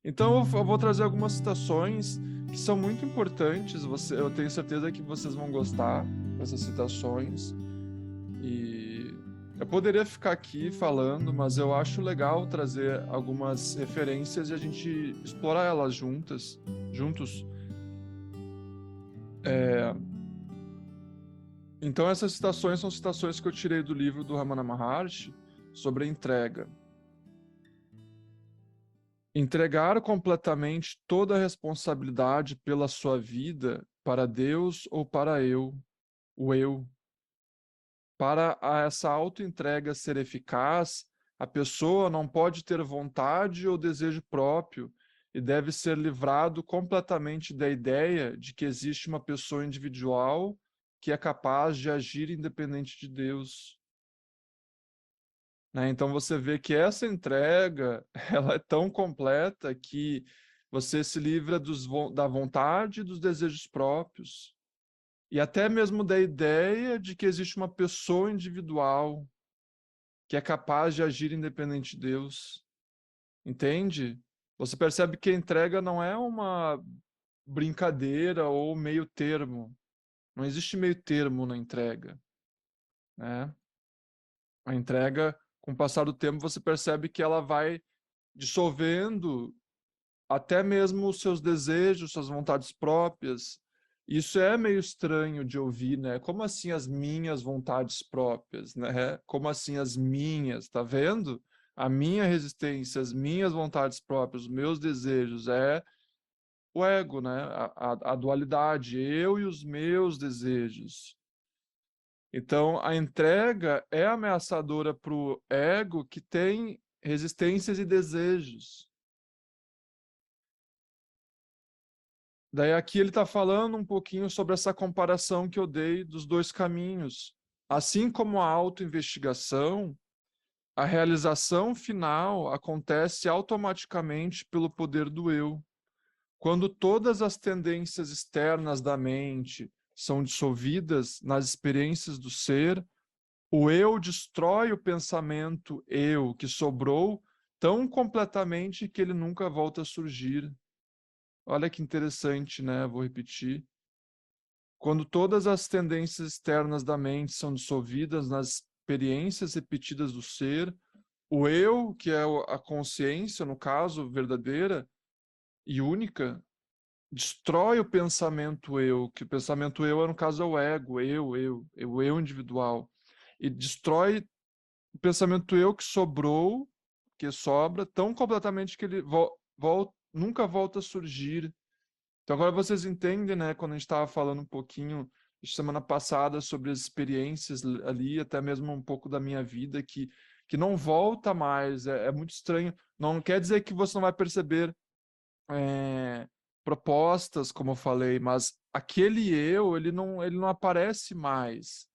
Então eu vou trazer algumas citações que são muito importantes. Eu tenho certeza que vocês vão gostar dessas citações. E eu poderia ficar aqui falando, mas eu acho legal trazer algumas referências e a gente explorar elas juntos. Então essas citações são citações que eu tirei do livro do Ramana Maharshi sobre a entrega. Entregar completamente toda a responsabilidade pela sua vida para Deus ou para o eu. Para essa autoentrega ser eficaz, a pessoa não pode ter vontade ou desejo próprio e deve ser livrado completamente da ideia de que existe uma pessoa individual que é capaz de agir independente de Deus. Né? Então você vê que essa entrega ela é tão completa que você se livra da vontade e dos desejos próprios, e até mesmo da ideia de que existe uma pessoa individual que é capaz de agir independente de Deus. Entende? Você percebe que a entrega não é uma brincadeira ou meio termo. Não existe meio termo na entrega, né? A entrega, com o passar do tempo, você percebe que ela vai dissolvendo até mesmo os seus desejos, suas vontades próprias. Isso é meio estranho de ouvir, né? Como assim as minhas vontades próprias, né? Como assim as minhas, tá vendo? A minha resistência, as minhas vontades próprias, os meus desejos, é o ego, né? A dualidade, eu e os meus desejos. Então, a entrega é ameaçadora para o ego que tem resistências e desejos. Daí aqui ele está falando um pouquinho sobre essa comparação que eu dei dos dois caminhos. Assim como a autoinvestigação, a realização final acontece automaticamente pelo poder do eu. Quando todas as tendências externas da mente são dissolvidas nas experiências do ser, o eu destrói o pensamento eu que sobrou tão completamente que ele nunca volta a surgir. Olha que interessante, né? Vou repetir. Quando todas as tendências externas da mente são dissolvidas nas experiências repetidas do ser, o eu, que é a consciência, no caso, verdadeira e única, destrói o pensamento eu, que o pensamento eu, no caso, é o ego, o eu individual. E destrói o pensamento eu que sobrou, que sobra, tão completamente que ele nunca volta a surgir. Então agora vocês entendem, né, quando a gente estava falando um pouquinho semana passada sobre as experiências ali, até mesmo um pouco da minha vida, que não volta mais, é muito estranho. Não quer dizer que você não vai perceber é, propostas, como eu falei, mas aquele eu, ele não aparece mais.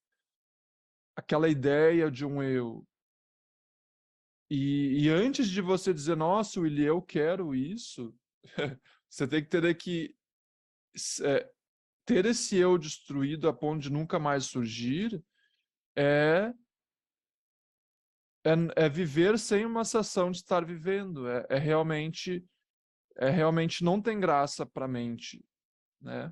Aquela ideia de um eu. E antes de você dizer, nossa, Willi, eu quero isso, você tem que é, ter esse eu destruído a ponto de nunca mais surgir é, é viver sem uma sensação de estar vivendo. É realmente não tem graça para a mente, né?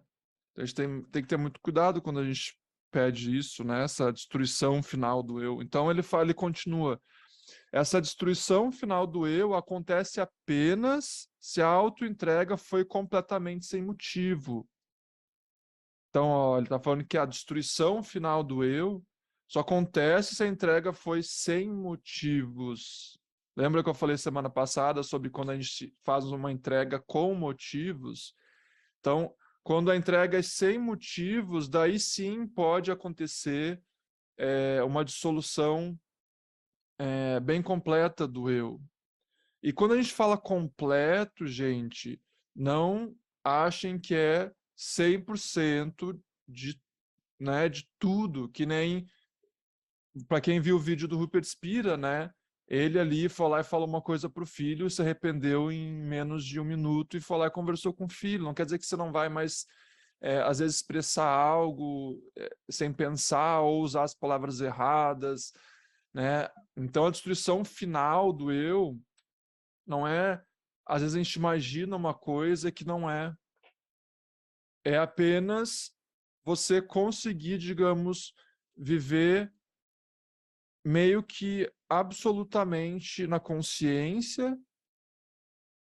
Então a gente tem que ter muito cuidado quando a gente pede isso, né? Essa destruição final do eu. Então ele continua. Essa destruição final do eu acontece apenas se a autoentrega foi completamente sem motivo. Então, ó, ele está falando que a destruição final do eu só acontece se a entrega foi sem motivos. Lembra que eu falei semana passada sobre quando a gente faz uma entrega com motivos? Então, quando a entrega é sem motivos, daí sim pode acontecer uma dissolução bem completa do eu. E quando a gente fala completo, gente, não achem que é 100% de, né, de tudo, que nem para quem viu o vídeo do Rupert Spira, né? Ele ali foi lá e falou uma coisa para o filho, se arrependeu em menos de um minuto e foi lá e conversou com o filho. Não quer dizer que você não vai mais, às vezes, expressar algo sem pensar ou usar as palavras erradas, né? Então, a destruição final do eu não é às vezes a gente imagina uma coisa que não é. É apenas você conseguir, digamos, viver meio que absolutamente na consciência,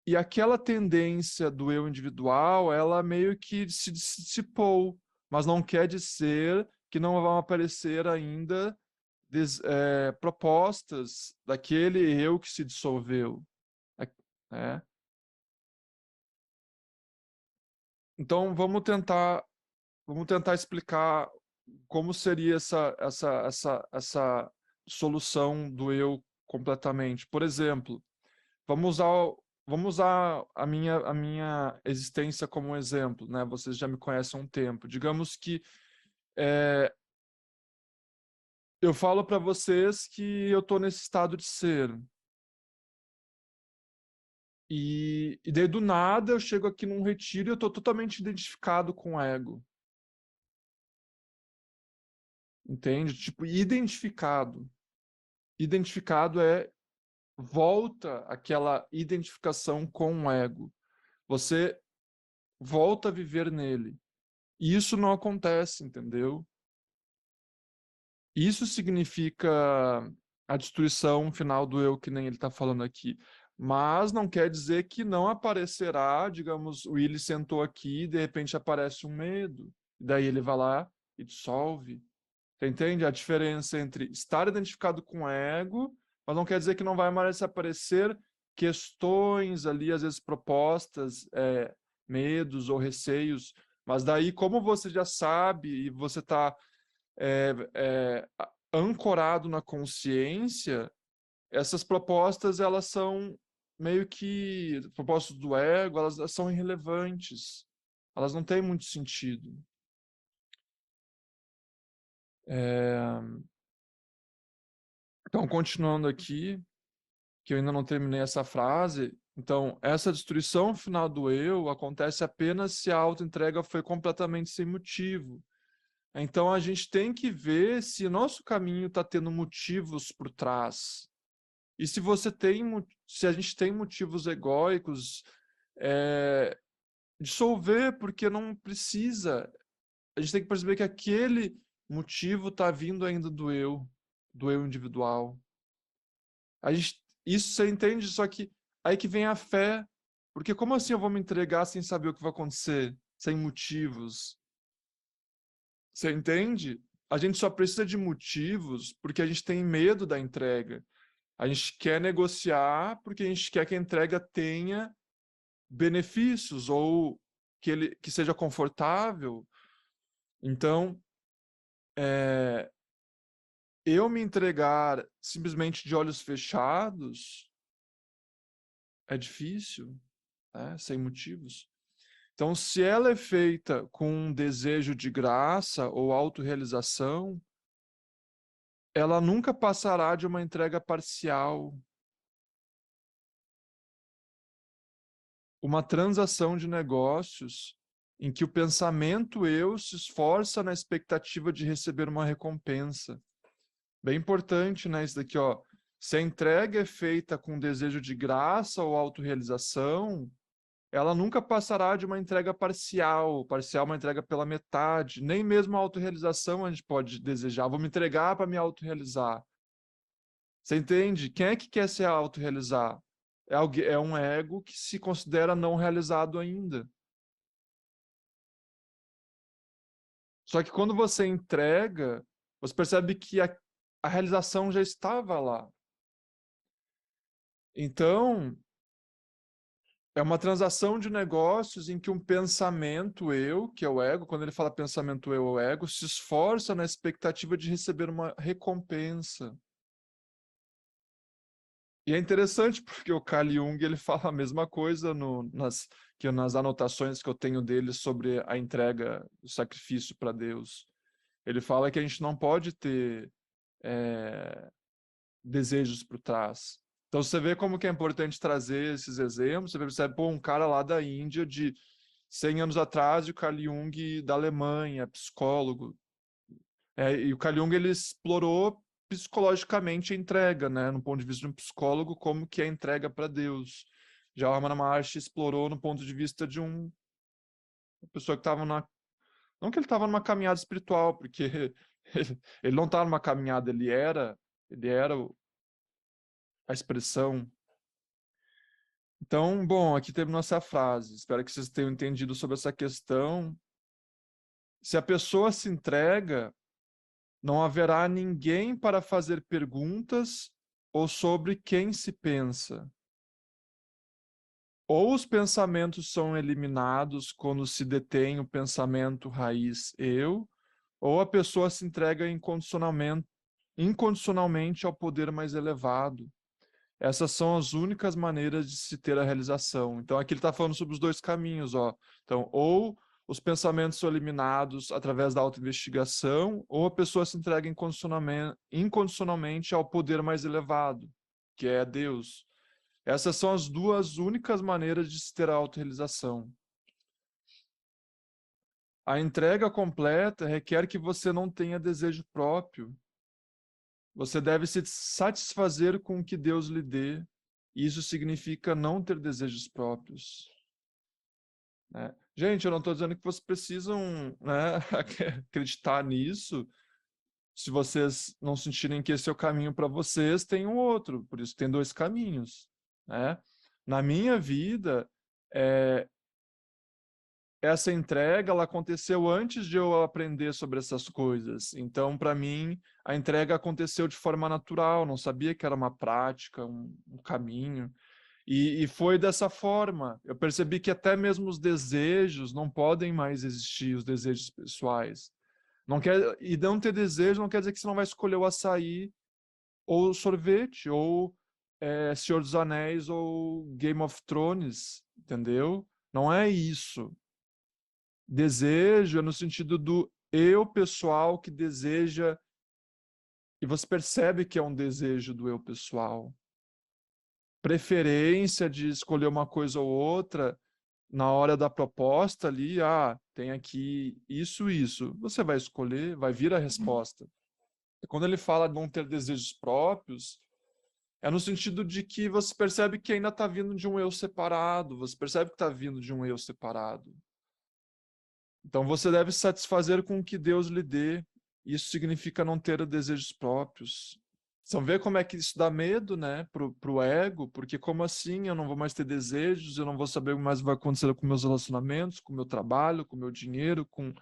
e aquela tendência do eu individual, ela meio que se dissipou, mas não quer dizer que não vão aparecer ainda propostas daquele eu que se dissolveu, né? Então vamos tentar explicar como seria essa solução do eu completamente. Por exemplo, vamos usar, vamos usar a minha existência como um exemplo, né? Vocês já me conhecem há um tempo. Digamos que eu falo para vocês que eu estou nesse estado de ser. E daí, do nada, eu chego aqui num retiro e eu estou totalmente identificado com o ego. Entende? Tipo, identificado. Identificado volta aquela identificação com o ego. Você volta a viver nele. E isso não acontece, entendeu? Isso significa a destruição final do eu, que nem ele está falando aqui. Mas não quer dizer que não aparecerá, digamos, o Willy sentou aqui e de repente aparece um medo. Daí ele vai lá e dissolve. Você entende a diferença entre estar identificado com o ego, mas não quer dizer que não vai mais aparecer questões ali, às vezes propostas, medos ou receios. Mas daí, como você já sabe e você está ancorado na consciência, essas propostas, elas são meio que propostas do ego, elas são irrelevantes. Elas não têm muito sentido. Então, continuando aqui, que eu ainda não terminei essa frase. Então, essa destruição final do eu acontece apenas se a autoentrega foi completamente sem motivo. Então, a gente tem que ver se o nosso caminho está tendo motivos por trás. E se a gente tem motivos egóicos, dissolver, porque não precisa. A gente tem que perceber que aquele motivo está vindo ainda do eu individual. Isso você entende, só que aí que vem a fé. Porque como assim eu vou me entregar sem saber o que vai acontecer? Sem motivos? Você entende? A gente só precisa de motivos porque a gente tem medo da entrega. A gente quer negociar porque a gente quer que a entrega tenha benefícios ou que seja confortável. Então, eu me entregar simplesmente de olhos fechados é difícil, né? Sem motivos. Então, se ela é feita com um desejo de graça ou autorrealização, ela nunca passará de uma entrega parcial, uma transação de negócios em que o pensamento eu se esforça na expectativa de receber uma recompensa. Bem importante, né, isso daqui, ó. Se a entrega é feita com desejo de graça ou autorrealização, ela nunca passará de uma entrega parcial, parcial uma entrega pela metade, nem mesmo a autorrealização a gente pode desejar. Vou me entregar para me autorrealizar. Você entende? Quem é que quer se autorrealizar? É um ego que se considera não realizado ainda. Só que quando você entrega, você percebe que a realização já estava lá. Então, é uma transação de negócios em que um pensamento eu, que é o ego, quando ele fala pensamento eu ou ego, se esforça na expectativa de receber uma recompensa. E é interessante porque o Carl Jung ele fala a mesma coisa nas anotações que eu tenho dele sobre a entrega, o sacrifício para Deus. Ele fala que a gente não pode ter desejos por trás. Então você vê como que é importante trazer esses exemplos. Você percebe, pô, um cara lá da Índia de 100 anos atrás, e o Carl Jung da Alemanha, psicólogo. E o Carl Jung ele explorou psicologicamente a entrega, né, no ponto de vista de um psicólogo, como que é a entrega para Deus. Já o Ramana Maharshi explorou no ponto de vista de uma pessoa que estava na... Não que ele estava numa caminhada espiritual, porque ele não estava numa caminhada, ele era a expressão. Então, bom, aqui terminou essa frase. Espero que vocês tenham entendido sobre essa questão. Se a pessoa se entrega, não haverá ninguém para fazer perguntas ou sobre quem se pensa. Ou os pensamentos são eliminados quando se detém o pensamento raiz eu, ou a pessoa se entrega incondicionalmente ao poder mais elevado. Essas são as únicas maneiras de se ter a realização. Então, aqui ele está falando sobre os dois caminhos, ó. Então, ou os pensamentos são eliminados através da autoinvestigação, ou a pessoa se entrega incondicionalmente ao poder mais elevado, que é Deus. Essas são as duas únicas maneiras de se ter a autorrealização. A entrega completa requer que você não tenha desejo próprio. Você deve se satisfazer com o que Deus lhe dê. Isso significa não ter desejos próprios. Né? Gente, eu não estou dizendo que vocês precisam, né, acreditar nisso. Se vocês não sentirem que esse é o caminho para vocês, tem um outro. Por isso tem dois caminhos. Né? Na minha vida, essa entrega ela aconteceu antes de eu aprender sobre essas coisas. Então, para mim, a entrega aconteceu de forma natural. Não sabia que era uma prática, um caminho. E foi dessa forma. Eu percebi que até mesmo os desejos não podem mais existir, os desejos pessoais. E não ter desejo não quer dizer que você não vai escolher o açaí, ou o sorvete, ou Senhor dos Anéis, ou Game of Thrones, entendeu? Não é isso. Desejo é no sentido do eu pessoal que deseja, e você percebe que é um desejo do eu pessoal. Preferência de escolher uma coisa ou outra, na hora da proposta ali, tem aqui isso, isso. Você vai escolher, vai vir a resposta. E quando ele fala de não ter desejos próprios, é no sentido de que você percebe que ainda está vindo de um eu separado, você percebe que está vindo de um eu separado. Então você deve se satisfazer com o que Deus lhe dê. Isso significa não ter desejos próprios. Então vê como é que isso dá medo, né, pro ego, porque como assim eu não vou mais ter desejos, eu não vou saber mais o que vai acontecer com meus relacionamentos, com o meu trabalho, com o meu dinheiro, com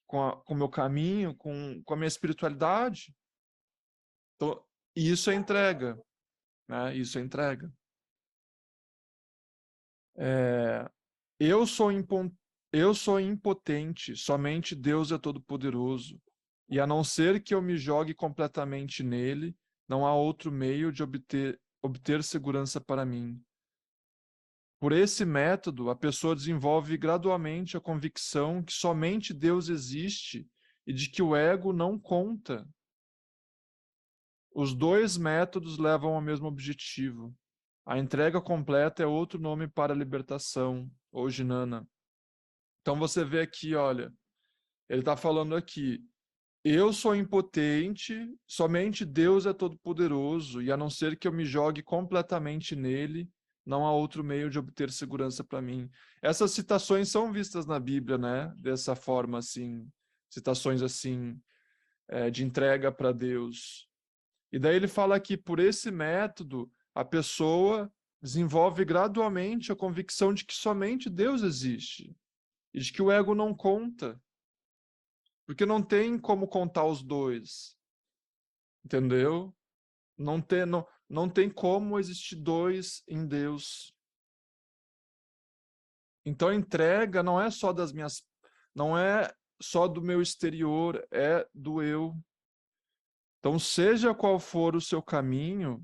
o meu caminho, com a minha espiritualidade. Então, isso é entrega, né? Isso é entrega. Eu sou impotente, somente Deus é todo-poderoso. E a não ser que eu me jogue completamente nele, não há outro meio de obter segurança para mim. Por esse método, a pessoa desenvolve gradualmente a convicção que somente Deus existe e de que o ego não conta. Os dois métodos levam ao mesmo objetivo. A entrega completa é outro nome para a libertação, ou jnana. Então você vê aqui, olha, ele está falando aqui, eu sou impotente, somente Deus é todo-poderoso, e a não ser que eu me jogue completamente nele, não há outro meio de obter segurança para mim. Essas citações são vistas na Bíblia, né? Dessa forma, assim, citações assim, de entrega para Deus. E daí ele fala que por esse método, a pessoa desenvolve gradualmente a convicção de que somente Deus existe, e de que o ego não conta. Porque não tem como contar os dois, entendeu? Não tem como existir dois em Deus. Então a entrega não é só do meu exterior, é do eu. Então, seja qual for o seu caminho,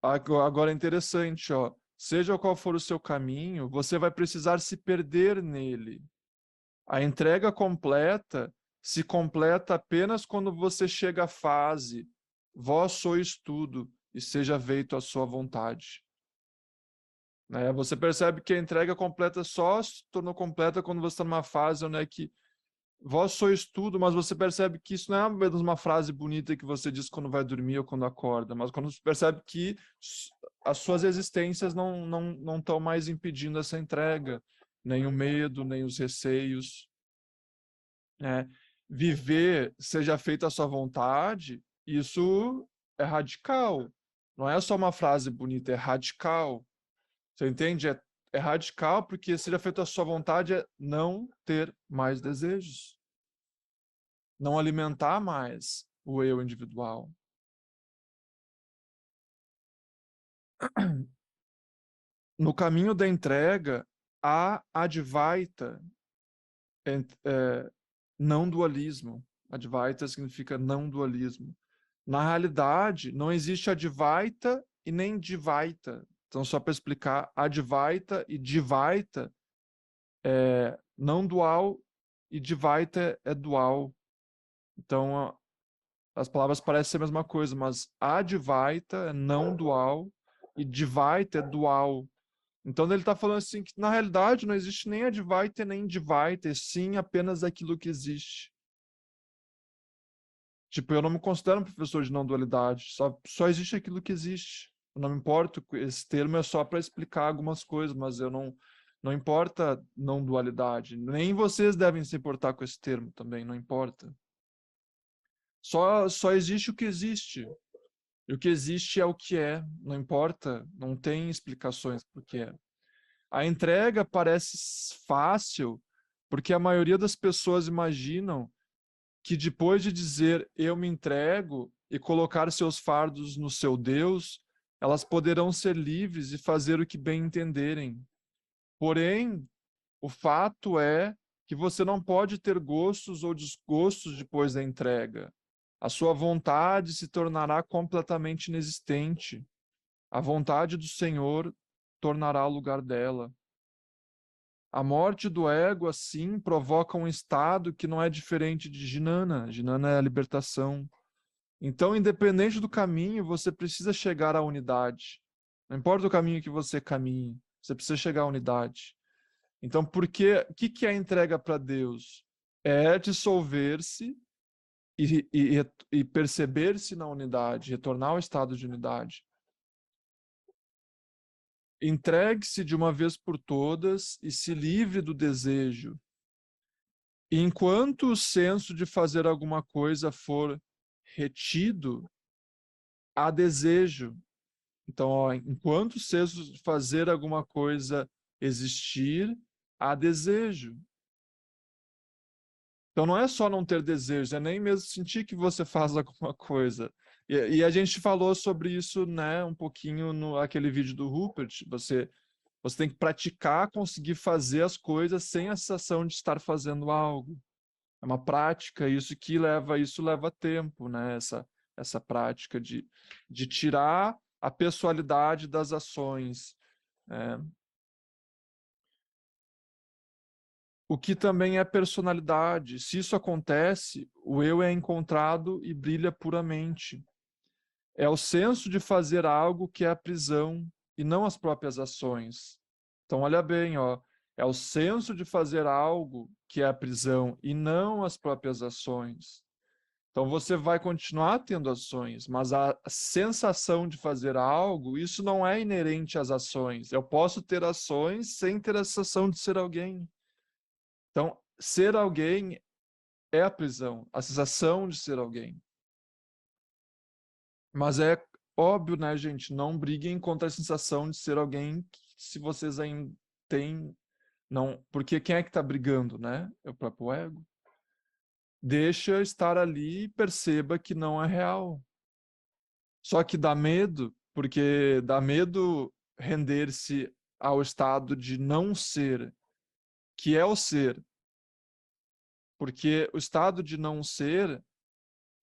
agora é interessante, ó, seja qual for o seu caminho, você vai precisar se perder nele. A entrega completa se completa apenas quando você chega à fase vós sois tudo e seja feito a sua vontade. Né? Você percebe que a entrega completa só se tornou completa quando você está numa fase onde é que vós sois tudo, mas você percebe que isso não é apenas uma frase bonita que você diz quando vai dormir ou quando acorda, mas quando você percebe que as suas existências não estão mais impedindo essa entrega, nem o medo, nem os receios. Né? Viver, seja feita a sua vontade, isso é radical. Não é só uma frase bonita, é radical. Você entende? É radical porque seja feita a sua vontade é não ter mais desejos. Não alimentar mais o eu individual. No caminho da entrega, há Advaita, não dualismo. Advaita significa não dualismo. Na realidade, não existe Advaita e nem Dvaita. Então, só para explicar, Advaita e Dvaita é não dual e Dvaita é dual. Então, as palavras parecem ser a mesma coisa, mas Advaita é não dual e Dvaita é dual. Então ele está falando assim que na realidade não existe nem Advaita nem Dvaita, e sim apenas aquilo que existe. Tipo, eu não me considero um professor de não dualidade, só existe aquilo que existe. Eu não me importo, esse termo é só para explicar algumas coisas, mas eu não importa não dualidade. Nem vocês devem se importar com esse termo também, não importa. Só existe o que existe. E o que existe é o que é, não importa, não tem explicações para o que é. A entrega parece fácil, porque a maioria das pessoas imaginam que depois de dizer eu me entrego e colocar seus fardos no seu Deus, elas poderão ser livres e fazer o que bem entenderem. Porém, o fato é que você não pode ter gostos ou desgostos depois da entrega. A sua vontade se tornará completamente inexistente. A vontade do Senhor tornará o lugar dela. A morte do ego, assim, provoca um estado que não é diferente de Jnana. Jnana é a libertação. Então, independente do caminho, você precisa chegar à unidade. Não importa o caminho que você caminhe, você precisa chegar à unidade. Então, o que é a entrega para Deus? É dissolver-se e perceber-se na unidade, retornar ao estado de unidade. Entregue-se de uma vez por todas e se livre do desejo. Enquanto o senso de fazer alguma coisa for retido, há desejo. Então, ó, enquanto o senso de fazer alguma coisa existir, há desejo. Então, não é só não ter desejo, é nem mesmo sentir que você faz alguma coisa. E a gente falou sobre isso, né, um pouquinho no aquele vídeo do Rupert. Você tem que praticar, conseguir fazer as coisas sem a sensação de estar fazendo algo. É uma prática, isso leva tempo, né? Essa prática de tirar a pessoalidade das ações. É. O que também é personalidade. Se isso acontece, o eu é encontrado e brilha puramente. É o senso de fazer algo que é a prisão e não as próprias ações. Então, olha bem, ó, é o senso de fazer algo que é a prisão e não as próprias ações. Então, você vai continuar tendo ações, mas a sensação de fazer algo, isso não é inerente às ações. Eu posso ter ações sem ter a sensação de ser alguém. Então, ser alguém é a prisão, a sensação de ser alguém. Mas é óbvio, né, gente? Não briguem contra a sensação de ser alguém se vocês ainda têm. Não, porque quem é que está brigando, né? É o próprio ego. Deixa estar ali e perceba que não é real. Só que dá medo, porque dá medo render-se ao estado de não ser, que é o ser. Porque o estado de não ser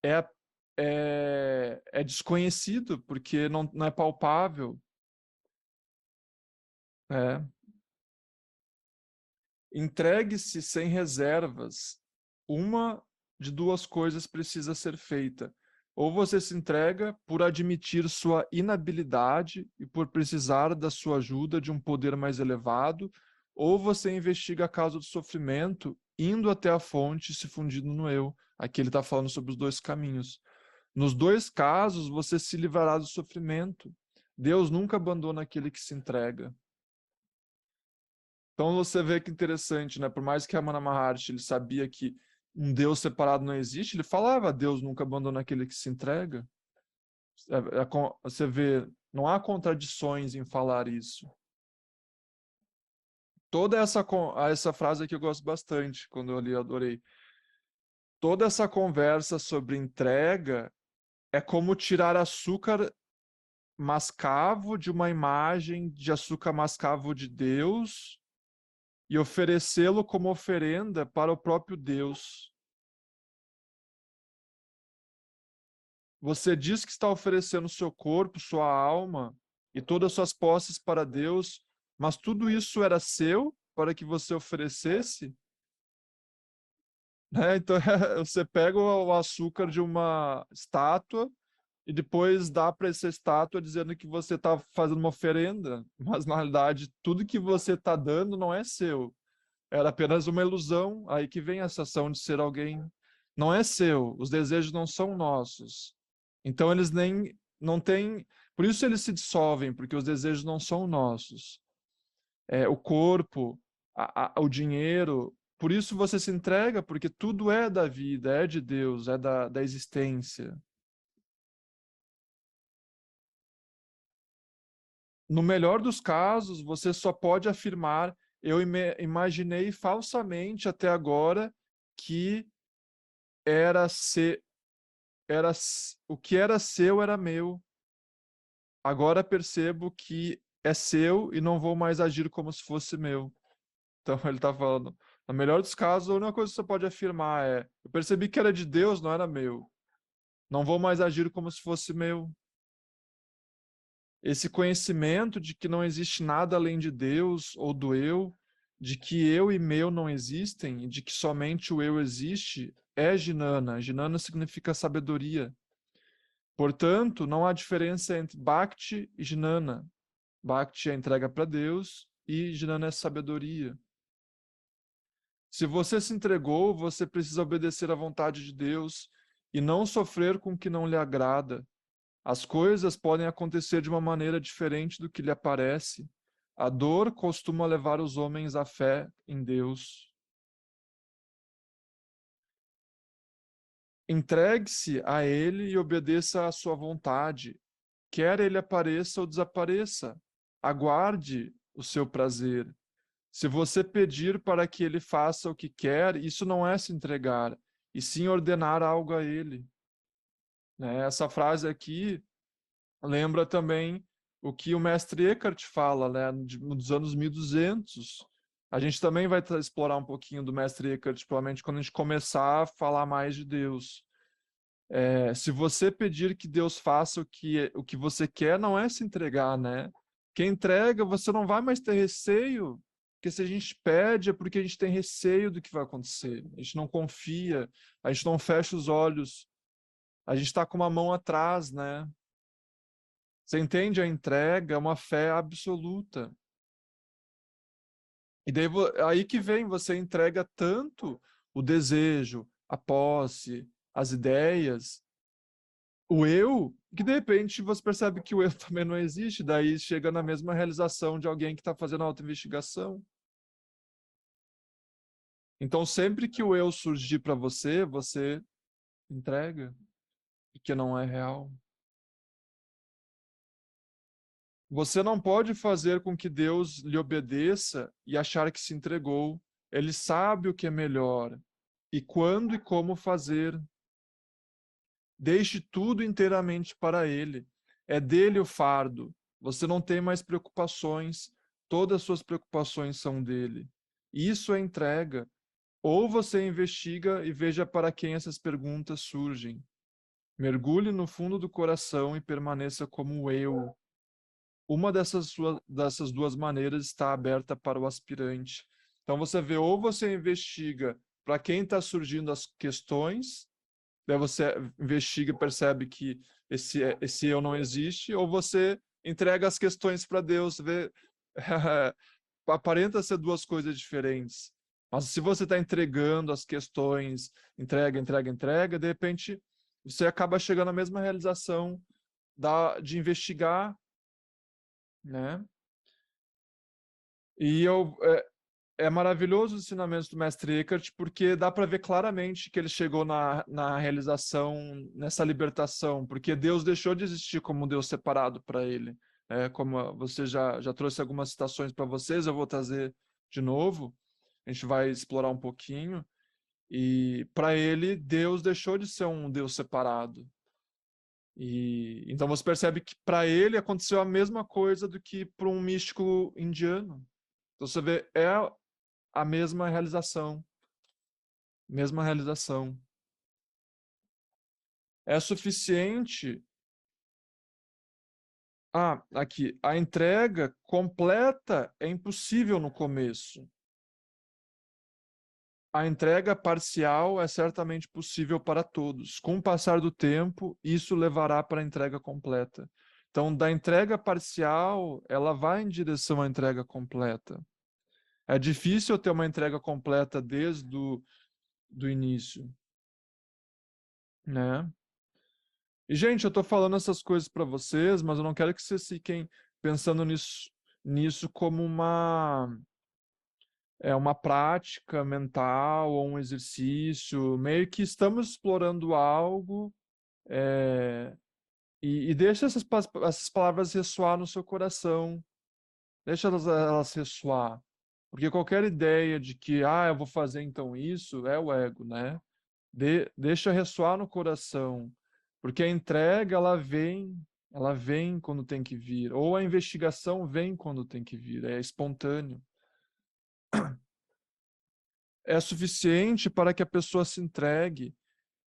é, é desconhecido, porque não é palpável. É. Entregue-se sem reservas. Uma de duas coisas precisa ser feita. Ou você se entrega por admitir sua inabilidade e por precisar da sua ajuda de um poder mais elevado, ou você investiga a causa do sofrimento, indo até a fonte e se fundindo no eu. Aqui ele está falando sobre os dois caminhos. Nos dois casos, você se livrará do sofrimento. Deus nunca abandona aquele que se entrega. Então você vê que interessante, né? Por mais que Ramana Maharshi ele sabia que um Deus separado não existe, ele falava: Deus nunca abandona aquele que se entrega. Você vê, não há contradições em falar isso. Toda essa frase aqui eu gosto bastante, quando eu li, eu adorei. Toda essa conversa sobre entrega é como tirar açúcar mascavo de uma imagem de açúcar mascavo de Deus e oferecê-lo como oferenda para o próprio Deus. Você diz que está oferecendo seu corpo, sua alma e todas as suas posses para Deus, mas tudo isso era seu para que você oferecesse? Né? Então, você pega o açúcar de uma estátua e depois dá para essa estátua dizendo que você está fazendo uma oferenda, mas na realidade tudo que você está dando não é seu. Era apenas uma ilusão, aí que vem essa ação de ser alguém. Não é seu, os desejos não são nossos. Então eles nem não têm, por isso eles se dissolvem, porque os desejos não são nossos. O corpo, o dinheiro, por isso você se entrega, porque tudo é da vida, é de Deus, é da existência. No melhor dos casos, você só pode afirmar: eu imaginei falsamente até agora que era ser, o que era seu era meu. Agora percebo que é seu e não vou mais agir como se fosse meu. Então ele está falando, no melhor dos casos, a única coisa que você pode afirmar é: eu percebi que era de Deus, não era meu. Não vou mais agir como se fosse meu. Esse conhecimento de que não existe nada além de Deus ou do eu, de que eu e meu não existem, e de que somente o eu existe, é Jnana. Jnana significa sabedoria. Portanto, não há diferença entre Bhakti e Jnana. Bhakti é entrega para Deus e Jnana é sabedoria. Se você se entregou, você precisa obedecer à vontade de Deus e não sofrer com o que não lhe agrada. As coisas podem acontecer de uma maneira diferente do que lhe aparece. A dor costuma levar os homens à fé em Deus. Entregue-se a Ele e obedeça à sua vontade. Quer Ele apareça ou desapareça. Aguarde o seu prazer. Se você pedir para que Ele faça o que quer, isso não é se entregar, e sim ordenar algo a Ele. Né? Essa frase aqui lembra também o que o mestre Eckhart fala, né, nos anos 1200. A gente também vai explorar um pouquinho do mestre Eckhart, provavelmente quando a gente começar a falar mais de Deus. Se você pedir que Deus faça o que você quer, não é se entregar, né? Quem entrega, você não vai mais ter receio, porque se a gente pede é porque a gente tem receio do que vai acontecer. A gente não confia, a gente não fecha os olhos, a gente está com uma mão atrás, né? Você entende? A entrega é uma fé absoluta. E daí aí que vem, você entrega tanto o desejo, a posse, as ideias, o eu, que de repente você percebe que o eu também não existe, daí chega na mesma realização de alguém que está fazendo autoinvestigação. Então, sempre que o eu surgir para você, você entrega, porque não é real. Você não pode fazer com que Deus lhe obedeça e achar que se entregou. Ele sabe o que é melhor e quando e como fazer. Deixe tudo inteiramente para Ele. É dele o fardo. Você não tem mais preocupações. Todas as suas preocupações são dele. Isso é entrega. Ou você investiga e veja para quem essas perguntas surgem. Mergulhe no fundo do coração e permaneça como eu. Uma dessas duas maneiras está aberta para o aspirante. Então você vê, ou você investiga para quem está surgindo as questões, daí você investiga e percebe que esse eu não existe, ou você entrega as questões para Deus, vê, aparenta ser duas coisas diferentes. Mas se você está entregando as questões, entrega, de repente você acaba chegando à mesma realização de investigar né? E é maravilhoso os ensinamentos do Mestre Eckhart, porque dá para ver claramente que ele chegou na realização, nessa libertação, porque Deus deixou de existir como um Deus separado para ele. Como você já trouxe algumas citações para vocês, eu vou trazer de novo, a gente vai explorar um pouquinho. E para ele, Deus deixou de ser um Deus separado. E então você percebe que para ele aconteceu a mesma coisa do que para um místico indiano. Então você vê, é a mesma realização, mesma realização. É suficiente. Ah, aqui, a entrega completa é impossível no começo. A entrega parcial é certamente possível para todos. Com o passar do tempo, isso levará para a entrega completa. Então, da entrega parcial, ela vai em direção à entrega completa. É difícil ter uma entrega completa desde do início, né? E, gente, eu estou falando essas coisas para vocês, mas eu não quero que vocês fiquem pensando nisso como uma prática mental ou um exercício. Meio que estamos explorando algo, é, e deixa essas palavras ressoar no seu coração. Deixa elas ressoar. Porque qualquer ideia de que, eu vou fazer então isso, é o ego, né? Deixa ressoar no coração, porque a entrega ela vem quando tem que vir, ou a investigação vem quando tem que vir, é espontâneo. É suficiente para que a pessoa se entregue.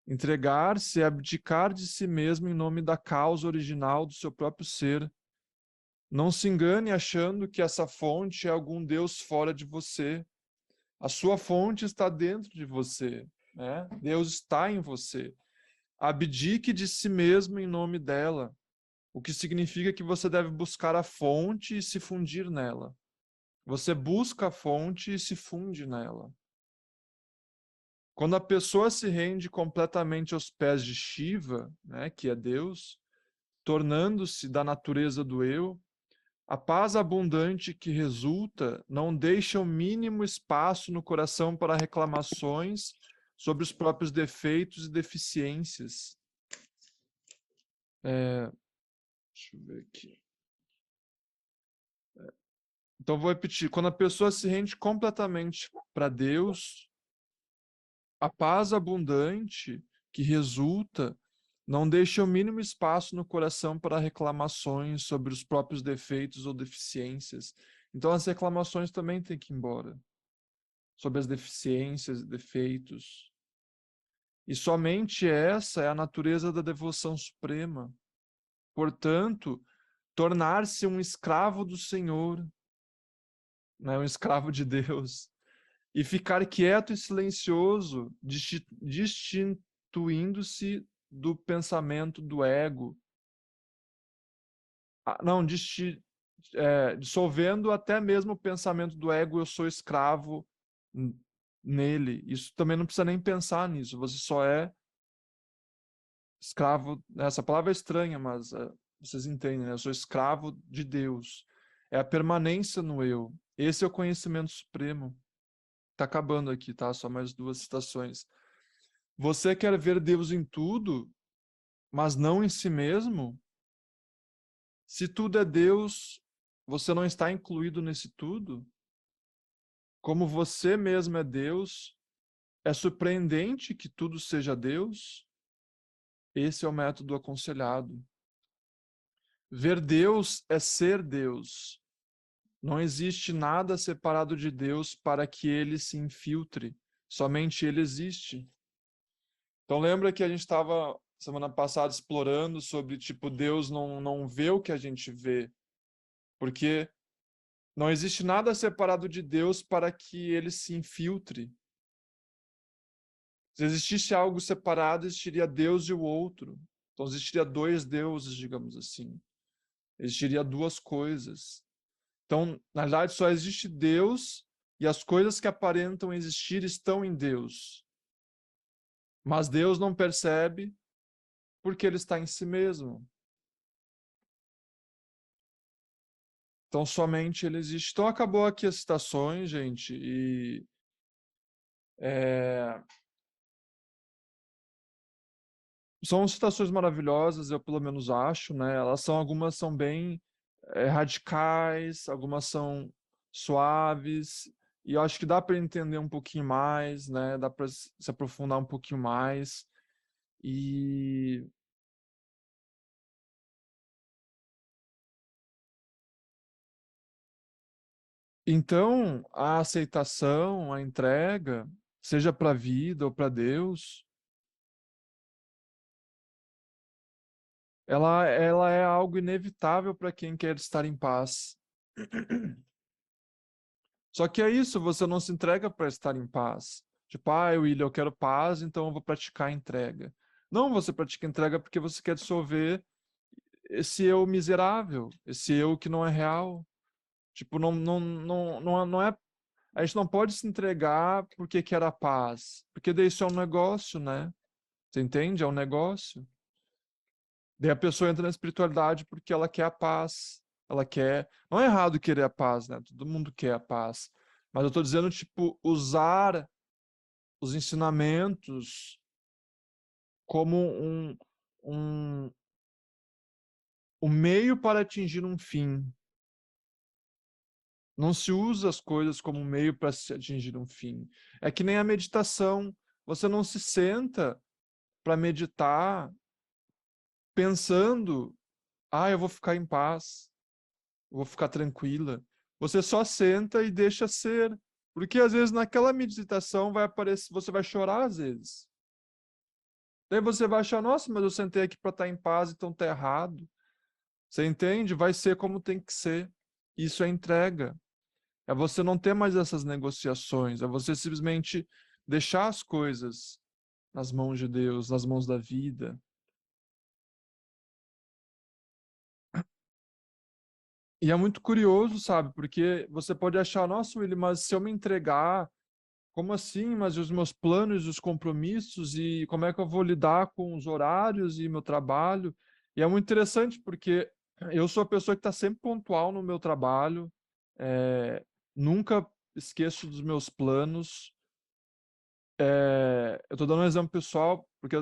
Entregar-se é abdicar de si mesmo em nome da causa original do seu próprio ser. Não se engane achando que essa fonte é algum Deus fora de você. A sua fonte está dentro de você, né? Deus está em você. Abdique de si mesmo em nome dela, o que significa que você deve buscar a fonte e se fundir nela. Você busca a fonte e se funde nela. Quando a pessoa se rende completamente aos pés de Shiva, né, que é Deus, tornando-se da natureza do eu, a paz abundante que resulta não deixa o mínimo espaço no coração para reclamações sobre os próprios defeitos e deficiências. Deixa eu ver aqui. Então, vou repetir. Quando a pessoa se rende completamente para Deus, a paz abundante que resulta não deixa o mínimo espaço no coração para reclamações sobre os próprios defeitos ou deficiências. Então, as reclamações também têm que ir embora, sobre as deficiências e defeitos. E somente essa é a natureza da devoção suprema. Portanto, tornar-se um escravo do Senhor, né, um escravo de Deus, e ficar quieto e silencioso, distinguindo-se do pensamento do ego. Não, dissolvendo até mesmo o pensamento do ego, eu sou escravo nele. Isso também não precisa nem pensar nisso, você só é escravo. Essa palavra é estranha, mas vocês entendem, né? Eu sou escravo de Deus. É a permanência no eu. Esse é o conhecimento supremo. Tá acabando aqui, tá? Só mais duas citações. Você quer ver Deus em tudo, mas não em si mesmo? Se tudo é Deus, você não está incluído nesse tudo? Como você mesmo é Deus, é surpreendente que tudo seja Deus? Esse é o método aconselhado. Ver Deus é ser Deus. Não existe nada separado de Deus para que ele se infiltre. Somente ele existe. Então lembra que a gente estava semana passada explorando sobre tipo Deus não vê o que a gente vê, porque não existe nada separado de Deus para que ele se infiltre. Se existisse algo separado, existiria Deus e o outro. Então existiria dois deuses, digamos assim. Existiria duas coisas. Então, na verdade, só existe Deus e as coisas que aparentam existir estão em Deus. Mas Deus não percebe porque ele está em si mesmo. Então, somente ele existe. Então, acabou aqui as citações, gente, e são citações maravilhosas, eu pelo menos acho, né? Algumas são bem radicais, algumas são suaves, e eu acho que dá para entender um pouquinho mais, né? Dá para se aprofundar um pouquinho mais. E então a aceitação, a entrega, seja para a vida ou para Deus, ela é algo inevitável para quem quer estar em paz. Só que é isso, você não se entrega para estar em paz. Tipo, William, eu quero paz, então eu vou praticar a entrega. Não, você pratica a entrega porque você quer dissolver esse eu miserável, esse eu que não é real. Tipo, não é. A gente não pode se entregar porque quer a paz. Porque daí isso é um negócio, né? Você entende? É um negócio. Daí a pessoa entra na espiritualidade porque ela quer a paz. Ela quer. Não é errado querer a paz, né? Todo mundo quer a paz. Mas eu tô dizendo, tipo, usar os ensinamentos como um, um meio para atingir um fim. Não se usa as coisas como um meio para se atingir um fim. É que nem a meditação. Você não se senta para meditar pensando, eu vou ficar em paz, eu vou ficar tranquila. Você só senta e deixa ser. Porque às vezes naquela meditação vai aparecer, você vai chorar às vezes. Daí você vai achar, nossa, mas eu sentei aqui para estar em paz, então tá errado. Você entende? Vai ser como tem que ser. Isso é entrega. É você não ter mais essas negociações, é você simplesmente deixar as coisas nas mãos de Deus, nas mãos da vida. E é muito curioso, sabe? Porque você pode achar, nossa, Willy, mas se eu me entregar, como assim? Mas e os meus planos, os compromissos, e como é que eu vou lidar com os horários e meu trabalho? E é muito interessante, porque eu sou a pessoa que está sempre pontual no meu trabalho, nunca esqueço dos meus planos. Eu estou dando um exemplo pessoal, porque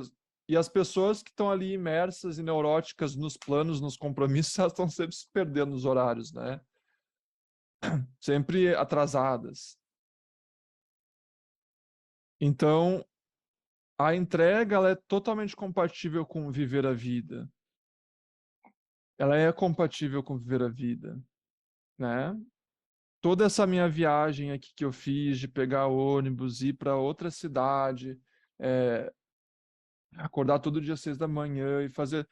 e as pessoas que estão ali imersas e neuróticas nos planos, nos compromissos, elas estão sempre se perdendo nos horários, né? Sempre atrasadas. Então, a entrega ela é totalmente compatível com viver a vida. Ela é compatível com viver a vida, né? Toda essa minha viagem aqui que eu fiz de pegar ônibus, ir para outra cidade, é, acordar todo dia às 6 da manhã e fazer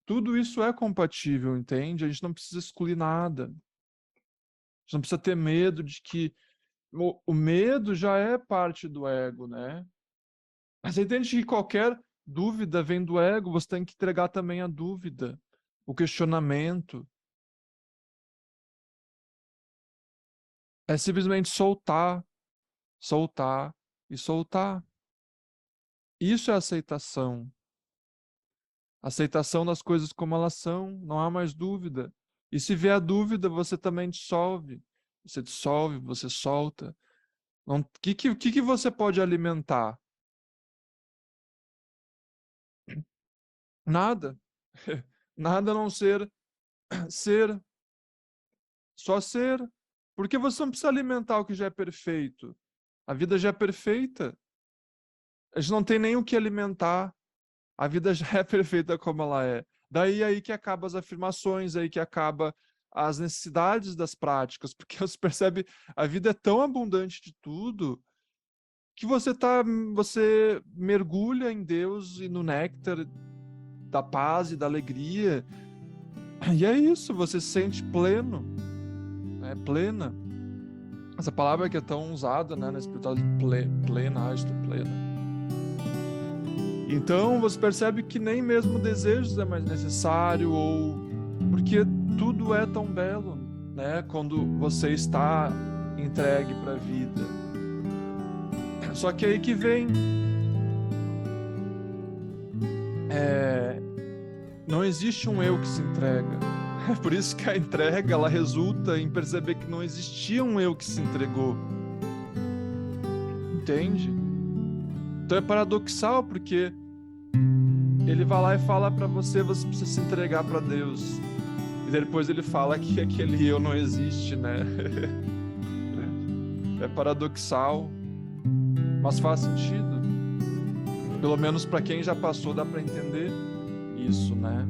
tudo isso é compatível, entende? A gente não precisa excluir nada. A gente não precisa ter medo de que o medo já é parte do ego, né? Mas você entende que qualquer dúvida vem do ego, você tem que entregar também a dúvida, o questionamento. É simplesmente soltar, soltar e soltar. Isso é aceitação. Aceitação das coisas como elas são, não há mais dúvida. E se vier a dúvida, você também dissolve. Você dissolve, você solta. O que você pode alimentar? Nada. Nada a não ser ser, só ser. Porque você não precisa alimentar o que já é perfeito. A vida já é perfeita. A gente não tem nem o que alimentar. A vida já é perfeita como ela é. Daí aí que acaba as afirmações, aí que acaba as necessidades das práticas, porque você percebe a vida é tão abundante de tudo que você mergulha em Deus e no néctar da paz e da alegria. E é isso, você se sente pleno, né? Plena. Essa palavra que é tão usada, né, na espiritualidade, plena, estou plena. Então você percebe que nem mesmo desejos é mais necessário, ou porque tudo é tão belo, né, quando você está entregue para a vida. Só que aí que vem, não existe um eu que se entrega. É por isso que a entrega, ela resulta em perceber que não existia um eu que se entregou. Entende? Então é paradoxal, porque ele vai lá e fala para você precisa se entregar para Deus. E depois ele fala que aquele eu não existe, né? É paradoxal, mas faz sentido. Pelo menos para quem já passou, dá para entender isso, né?